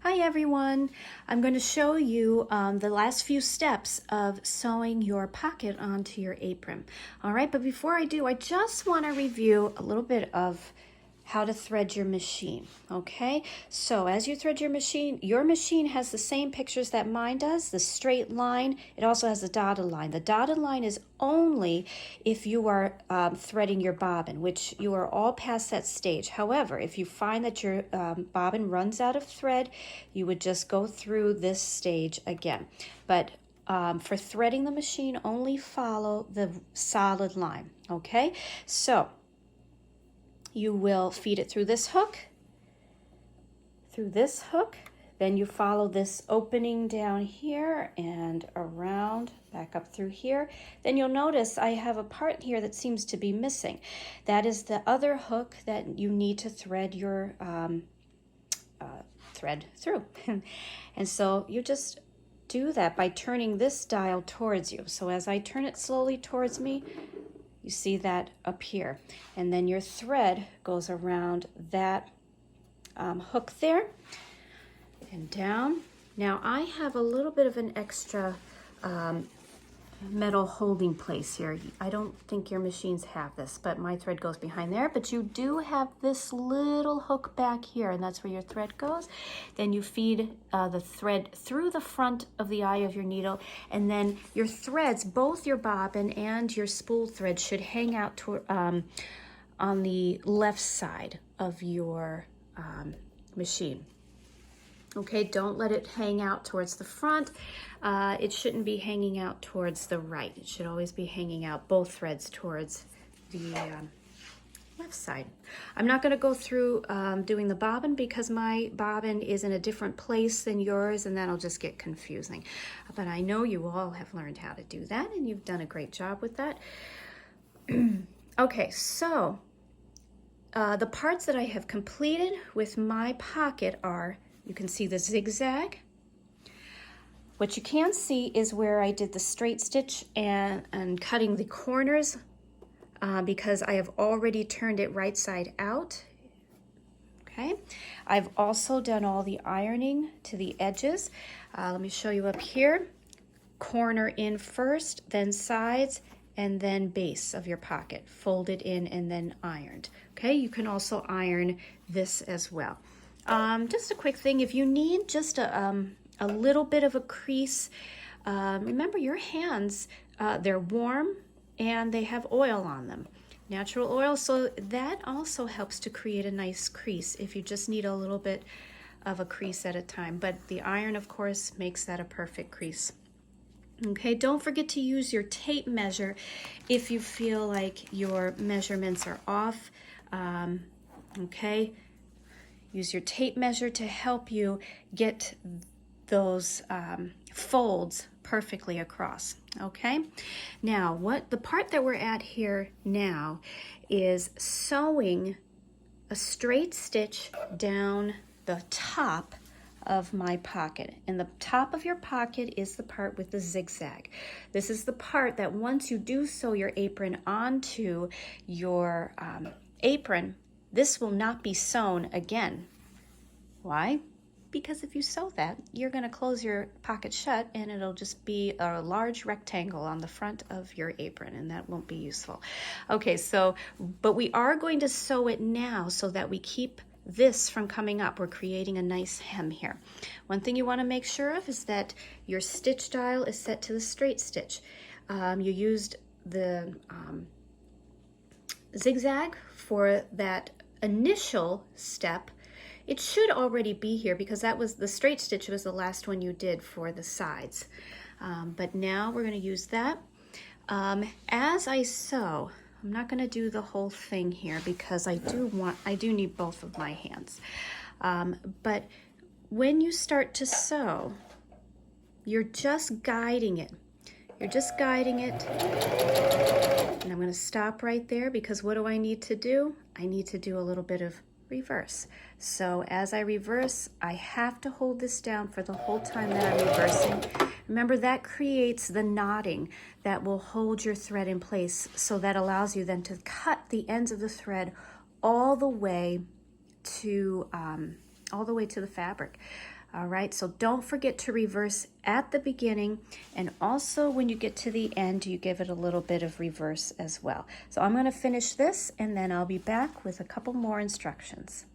Hi everyone, I'm going to show you the last few steps of sewing your pocket onto your apron. All right, but before I do, I just want to review a little bit of how to thread your machine, okay? So as you thread your machine has the same pictures that mine does, the straight line. It also has the dotted line. The dotted line is only if you are threading your bobbin, which you are all past that stage. However, if you find that your bobbin runs out of thread, you would just go through this stage again. But for threading the machine, only follow the solid line, okay? So you will feed it through this hook, then you follow this opening down here and around, back up through here. Then you'll notice I have a part here that seems to be missing. That is the other hook that you need to thread your thread through. And so you just do that by turning this dial towards you. So as I turn it slowly towards me, you see that up here, and then your thread goes around that hook there and down. Now I have a little bit of an extra metal holding place here. I don't think your machines have this, but my thread goes behind there. But you do have this little hook back here, and that's where your thread goes. Then you feed the thread through the front of the eye of your needle, and then your threads, both your bobbin and your spool thread, should hang out on the left side of your machine. Okay, don't let it hang out towards the front. It shouldn't be hanging out towards the right. It should always be hanging out, both threads, towards the left side. I'm not going to go through doing the bobbin because my bobbin is in a different place than yours, and that'll just get confusing. But I know you all have learned how to do that, and you've done a great job with that. Okay, so the parts that I have completed with my pocket are, you can see the zigzag. What you can see is where I did the straight stitch and cutting the corners because I have already turned it right side out. Okay, I've also done all the ironing to the edges. Let me show you up here. Corner in first, then sides, and then base of your pocket. Folded in and then ironed. Okay, you can also iron this as well. Just a quick thing, if you need just a little bit of a crease, remember your hands, they're warm and they have oil on them, natural oil, so that also helps to create a nice crease if you just need a little bit of a crease at a time. But the iron, of course, makes that a perfect crease. Okay, don't forget to use your tape measure if you feel like your measurements are off. Okay. Use your tape measure to help you get those folds perfectly across, okay? Now, the part that we're at here now is sewing a straight stitch down the top of my pocket. And the top of your pocket is the part with the zigzag. This is the part that once you do sew your apron onto your apron, this will not be sewn again. Why? Because if you sew that, you're going to close your pocket shut and it'll just be a large rectangle on the front of your apron, and that won't be useful. Okay, so, but we are going to sew it now so that we keep this from coming up. We're creating a nice hem here. One thing you want to make sure of is that your stitch dial is set to the straight stitch. You used the zigzag for that initial step. It should already be here because that was the straight stitch was the last one you did for the sides. But now we're going to use that. As I sew, I'm not going to do the whole thing here because I do need both of my hands. But when you start to sew, you're just guiding it. You're just guiding it. And I'm going to stop right there because what do I need to do? I need to do a little bit of reverse. So as I reverse, I have to hold this down for the whole time that I'm reversing. Remember, that creates the knotting that will hold your thread in place, so that allows you then to cut the ends of the thread all the way to all the way to the fabric. All right, so don't forget to reverse at the beginning, and also when you get to the end, you give it a little bit of reverse as well. So I'm going to finish this, and then I'll be back with a couple more instructions.